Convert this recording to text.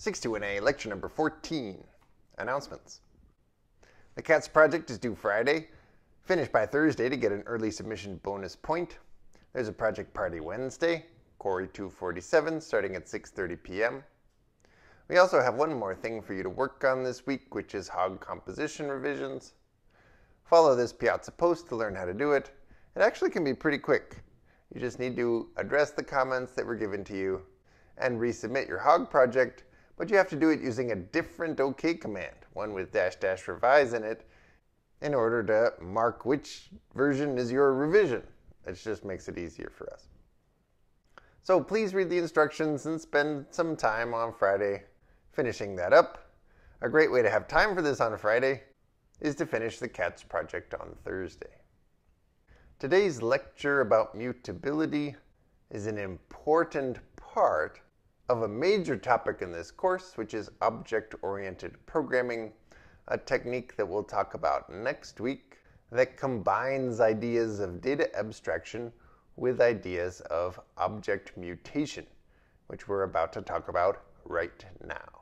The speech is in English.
61A, lecture number 14, announcements. The CATS project is due Friday. Finish by Thursday to get an early submission bonus point. There's a project party Wednesday, Corey 247, starting at 6:30 p.m. We also have one more thing for you to work on this week, which is hog composition revisions. Follow this Piazza post to learn how to do it. It actually can be pretty quick. You just need to address the comments that were given to you and resubmit your hog project, but you have to do it using a different OK command, one with -- revise in it, in order to mark which version is your revision. It just makes it easier for us. So please read the instructions and spend some time on Friday finishing that up. A great way to have time for this on a Friday is to finish the CATS project on Thursday. Today's lecture about mutability is an important part of a major topic in this course, which is object-oriented programming, a technique that we'll talk about next week that combines ideas of data abstraction with ideas of object mutation, which we're about to talk about right now.